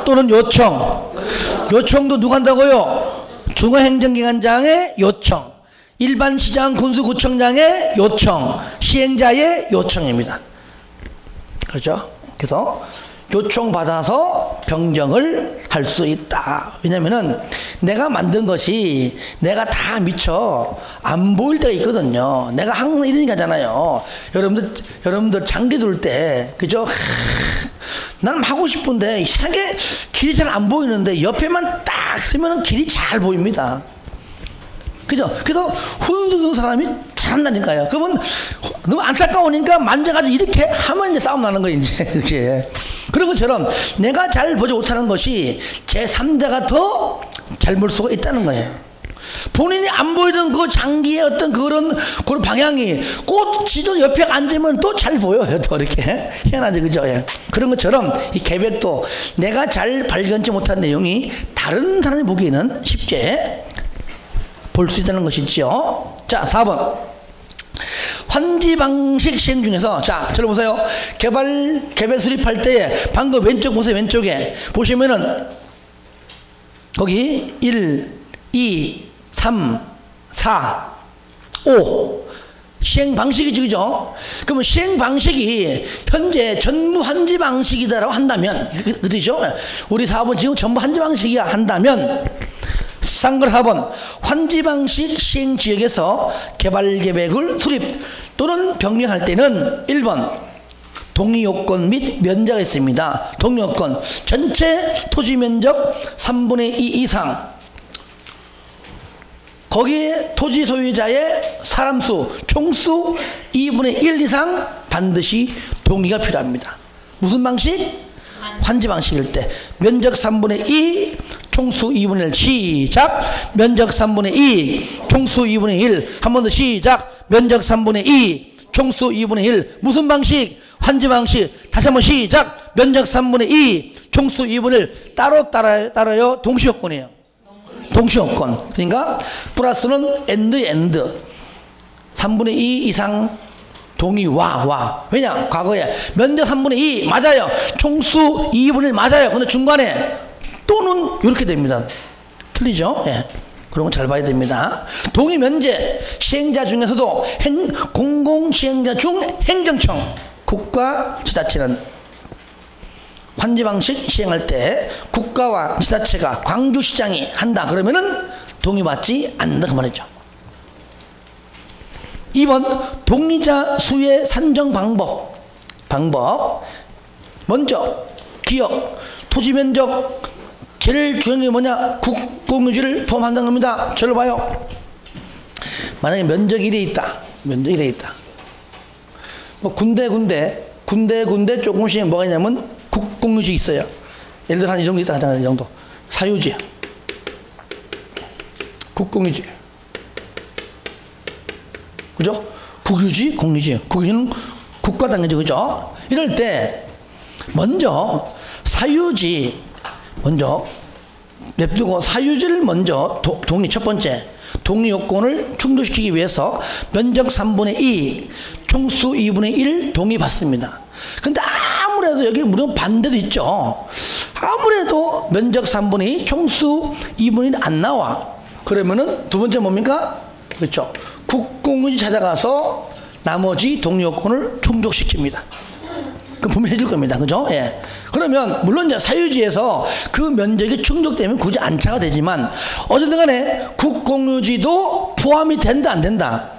또는 요청도 누가 한다고요? 중앙행정기관장의 요청, 일반 시장 군수구청장의 요청, 시행자의 요청입니다. 그렇죠? 그래서 요청받아서 변경을 할 수 있다. 왜냐면은 내가 만든 것이 내가 다 미처 안 보일 때가 있거든요. 내가 항상 이런 얘기 하잖아요. 여러분들 장기 둘 때, 그죠? 난 하고 싶은데 이상하게 길이 잘 안 보이는데 옆에만 딱 쓰면 길이 잘 보입니다. 그죠? 그래서 훈수든 사람이 잘한다니까요. 그러면 너무 안타까우니까 만져가지고 이렇게 하면 이제 싸움 나는 거예요, 이제. 이렇게. 그런 것처럼 내가 잘 보지 못하는 것이 제3자가 더 잘 볼 수가 있다는 거예요. 본인이 안 보이던 그 장기의 어떤 그런 방향이 꼭 지도 옆에 앉으면 또 잘 보여요. 또 이렇게. 희한하죠, 그죠? 예. 그런 것처럼 이 계획도 내가 잘 발견치 못한 내용이 다른 사람이 보기에는 쉽게 볼 수 있다는 것이죠. 자, 4번. 환지 방식 시행 중에서, 자, 저를 보세요. 개발 수립할 때에 방금 왼쪽 보세요. 왼쪽에 보시면은 거기 1, 2, 3, 4, 5 시행 방식이죠, 그죠? 그러면 시행 방식이 현재 전부 환지 방식이다라고 한다면, 그죠? 우리 사업은 지금 전부 환지 방식이야 한다면, 쌍글 4번 환지 방식 시행 지역에서 개발 계획을 수립 또는 변경할 때는 1번 동의 요건 및 면제가 있습니다. 동의 요건 전체 토지 면적 3분의 2 이상, 거기에 토지 소유자의 사람 수, 총수 2분의 1 이상 반드시 동의가 필요합니다. 무슨 방식? 환지 방식일 때. 면적 3분의 2, 총수 2분의 1. 시작. 면적 3분의 2, 총수 2분의 1. 한 번 더 시작. 면적 3분의 2, 총수 2분의 1. 무슨 방식? 환지 방식. 다시 한번 시작. 면적 3분의 2, 총수 2분의 1. 따라요. 동시 요건이에요. 동시 요건. 그러니까 플러스는 엔드 3분의 2 이상 동의 와. 왜냐? 과거에 면적 3분의 2 맞아요. 총수 2분의 1 맞아요. 근데 중간에 또는 이렇게 됩니다. 틀리죠? 예. 그런 건 잘 봐야 됩니다. 동의 면제 시행자 중에서도 공공시행자 중 행정청, 국가, 지자체는 환지 방식 시행할 때 국가와 지자체가 광주시장이 한다 그러면은 동의받지 않는다 그 말이죠. 2번 동의자 수의 산정 방법. 먼저 기억, 토지 면적 제일 중요한 게 뭐냐? 국공유지를 포함한다는 겁니다. 저를 봐요. 만약에 면적이 이래 있다. 뭐 군데 조금씩 뭐가 있냐면 국공유지 있어요. 예를 들어 한 이 정도 있다 하잖아요. 이 정도. 사유지. 국공유지. 그죠? 국유지, 공유지. 국유지는 국가 단계죠. 그죠? 이럴 때 먼저 사유지 먼저 냅두고 사유지를 먼저 동의 첫 번째 동의 요건을 충족시키기 위해서 면적 3분의 2, 총수 2분의 1 동의 받습니다. 근데 아무래도 여기 물론 반대도 있죠. 아무래도 면적 3분의 2, 총수 2분의 1 안 나와. 그러면은 두 번째 뭡니까? 그렇죠. 국공유지 찾아가서 나머지 동의 요건을 충족시킵니다. 그럼 분명히 해줄 겁니다. 그죠? 예. 그러면 물론 이제 사유지에서 그 면적이 충족되면 굳이 안차가 되지만 어쨌든 간에 국공유지도 포함이 된다 안 된다?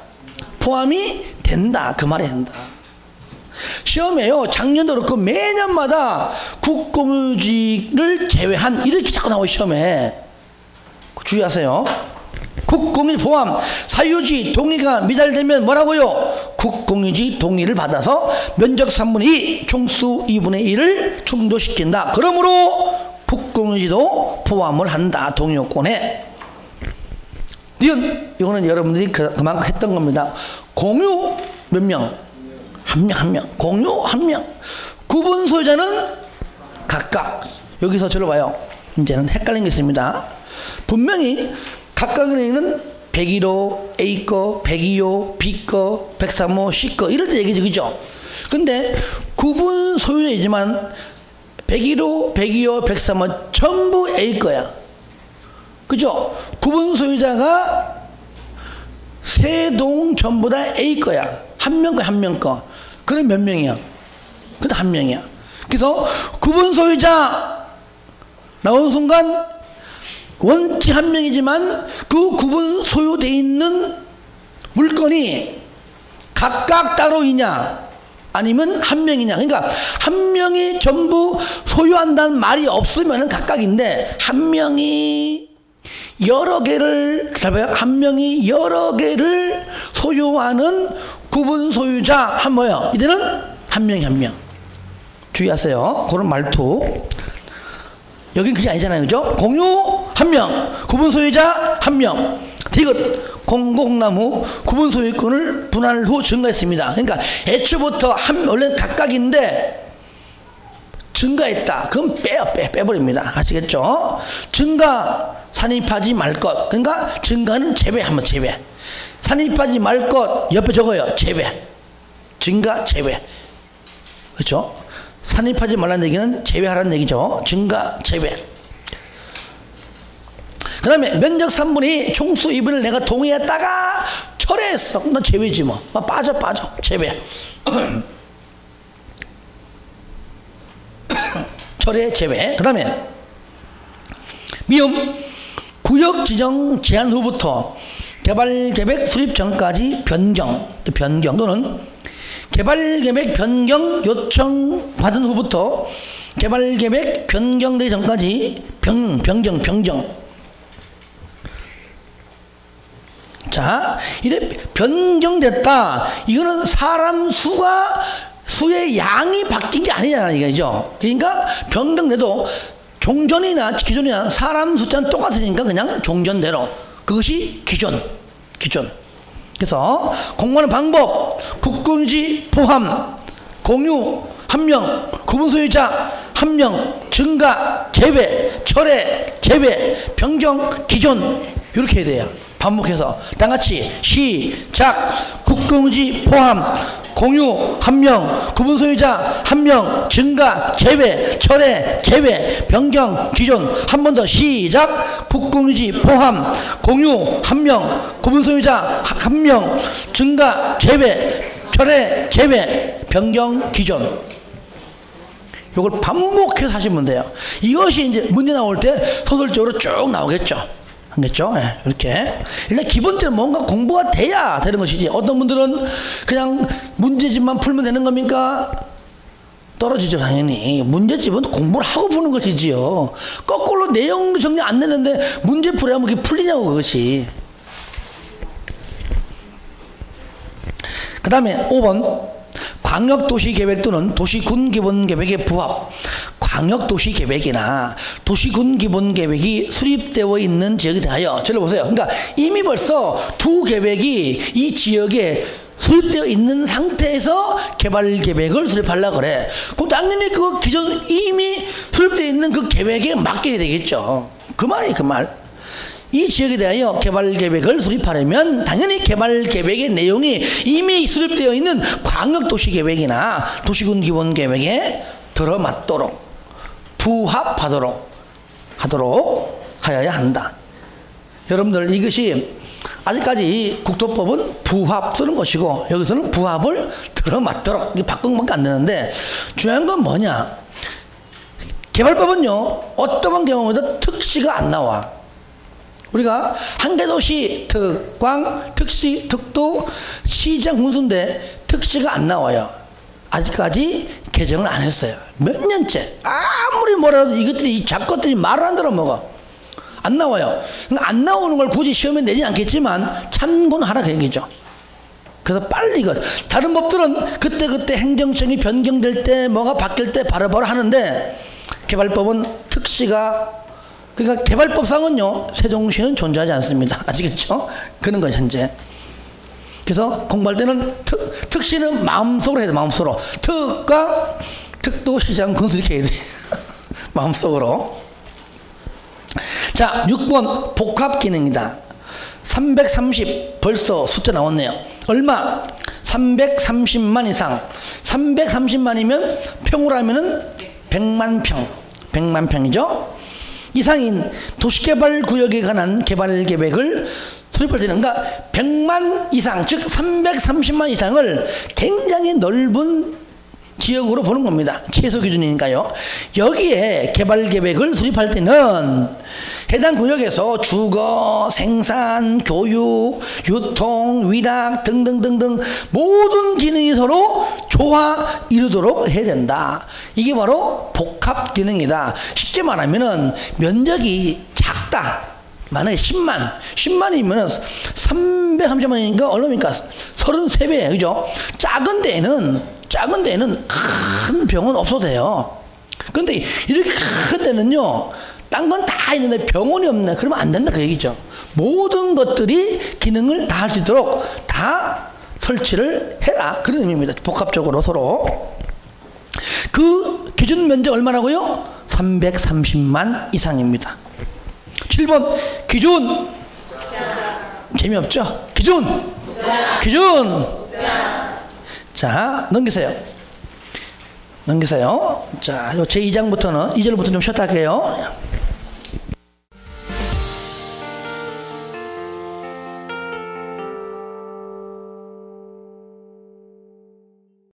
포함이 된다. 그 말이 된다. 시험에요. 작년도 그렇고 매년마다 국공유지를 제외한 이렇게 자꾸 나와요. 시험에. 주의하세요. 국공유지 포함 사유지 동의가 미달되면 뭐라고요? 국공유지 동의를 받아서 면적 3분의 2 총수 2분의 1을 충족시킨다. 그러므로 국공유지도 포함을 한다. 동의 요건에. 이거는 여러분들이 그만큼 했던 겁니다. 공유 몇 명? 한 명. 공유 한 명. 구분 소유자는 각각. 여기서 저를 봐요. 이제는 헷갈린 게 있습니다. 분명히 각각에는 101호 A 거, 102호 B 거, 103호 C 거 이럴 때 얘기죠. 그죠? 근데 구분 소유자이지만 101호, 102호, 103호 전부 A 거야. 그죠? 구분 소유자가 세 동 전부 다 A 거야. 한 명 거. 그럼 몇 명이야? 근데 한 명이야. 그래서 구분 소유자 나온 순간 원칙 한 명이지만 그 구분 소유되어 있는 물건이 각각 따로이냐 아니면 한 명이냐. 그러니까 한 명이 전부 소유한다는 말이 없으면 각각인데 한 명이 여러 개를 한 명이 여러 개를 소유하는 구분 소유자 한 뭐요? 이제는 한 명이 한 명. 주의하세요. 그런 말투. 여긴 그게 아니잖아요. 그죠? 공유 한 명, 구분 소유자 한 명. 디귿 공공나무 구분 소유권을 분할 후 증가했습니다. 그러니까 애초부터 원래 각각인데 증가했다. 그럼 빼버립니다. 아시겠죠? 증가 산입하지 말 것. 그러니까 증가는 제외하면 제외. 산입하지 말 것 옆에 적어요. 제외. 증가 제외. 그렇죠? 산입하지 말라는 얘기는 제외하라는 얘기죠. 증가 제외. 그 다음에 면적 3분의 총수 2분을 내가 동의했다가 철회했어. 그럼 넌 제외지 뭐. 빠져 제외. 철회 제외. 그 다음에 미음 구역 지정 제한 후부터 개발계획 수립 전까지 변경 또는 개발계획 변경 요청 받은 후부터 개발계획 변경되기 전까지 변경. 자, 이래 변경됐다. 이거는 사람 수의 양이 바뀐 게 아니잖아, 이거죠. 그러니까 변경돼도 종전이나 기존이나 사람 숫자는 똑같으니까 그냥 종전대로. 그것이 기존. 그래서 공부하는 방법, 국공유지 포함, 공유, 함명, 구분소유자, 함명, 증가, 제외, 철회, 제외, 변경, 기존 이렇게 해야 돼요. 반복해서 다같이 시작. 국공유지 포함, 공유, 함명, 구분소유자, 함명, 증가, 제외, 철회, 제외, 변경, 기존. 한 번 더 시작. 국공유지 포함, 공유, 함명, 구분소유자, 함명, 증가, 제외, 철회, 제외, 변경, 기존. 이걸 반복해서 하시면 돼요. 이것이 이제 문제 나올 때 소설적으로 쭉 나오겠죠. 알겠죠? 네, 이렇게. 일단 기본적으로 뭔가 공부가 돼야 되는 것이지. 어떤 분들은 그냥 문제집만 풀면 되는 겁니까? 떨어지죠, 당연히. 문제집은 공부를 하고 푸는 것이지요. 거꾸로 내용도 정리 안 되는데 문제 풀으면 그게 풀리냐고, 그것이. 그 다음에 5번. 광역도시계획 또는 도시군기본계획의 부합. 광역도시계획이나 도시군기본계획이 수립되어 있는 지역에 대하여 들어보세요. 그러니까 이미 벌써 두 계획이 이 지역에 수립되어 있는 상태에서 개발계획을 수립하려고 그래. 그럼 당연히 그 기존 이미 수립되어 있는 그 계획에 맡겨야 되겠죠. 그 말이에요, 그 말. 이 지역에 대하여 개발계획을 수립하려면 당연히 개발계획의 내용이 이미 수립되어 있는 광역도시계획이나 도시군기본계획에 들어맞도록 부합하도록 하여야 한다. 여러분들 이것이 아직까지 국토법은 부합 쓰는 것이고 여기서는 부합을 들어맞도록 바꾼 것밖에 안 되는데 중요한 건 뭐냐. 개발법은요 어떠한 경우에도 특시가 안 나와. 우리가 한계도시 특광, 특시, 특도, 시장 군수인데 특시가 안 나와요. 아직까지 개정을 안 했어요. 몇 년째. 아무리 뭐라도 이것들이 이 작것들이 말을 안 들어먹어. 안 나와요. 안 나오는 걸 굳이 시험에 내지 않겠지만 참고는 하라 그 얘기죠. 그래서 빨리 이거 다른 법들은 그때 행정청이 변경될 때 뭐가 바뀔 때 바로바로 하는데 개발법은 특시가 그러니까 개발법상은요 세종시는 존재하지 않습니다. 아시겠죠? 그런 거예요 현재. 그래서 공부할 때는 특시는 마음속으로 해야 돼. 마음속으로. 특과 특도 시장 군수 이렇게 해야 돼. 마음속으로. 자 6번 복합기능이다. 330 벌써 숫자 나왔네요. 얼마? 330만 이상. 330만이면 평으로 하면은 100만 평. 100만 평이죠. 이상인 도시개발구역에 관한 개발계획을 수립할 때는 그러니까 100만 이상 즉 330만 이상을 굉장히 넓은 지역으로 보는 겁니다. 최소 기준이니까요. 여기에 개발계획을 수립할 때는 해당 구역에서 주거, 생산, 교육, 유통, 위락 등등등등 모든 기능이 서로 조화 이루도록 해야 된다. 이게 바로 복합기능이다. 쉽게 말하면은 면적이 작다. 만약에 10만이면은 330만이니까 얼마입니까? 33배, 그죠? 작은 데에는 큰 병은 없어도 돼요. 근데 이렇게 큰 데는요, 딴 건 다 있는데 병원이 없네. 그러면 안 된다. 그 얘기죠. 모든 것들이 기능을 다 할 수 있도록 다 설치를 해라. 그런 의미입니다. 복합적으로 서로. 그 기준 면적 얼마라고요? 330만 이상입니다. 7번 기준. 재미없죠? 기준. 기준. 자, 넘기세요. 넘기세요. 자, 요 제2장부터는 2절부터 좀 쉬었다 할게요.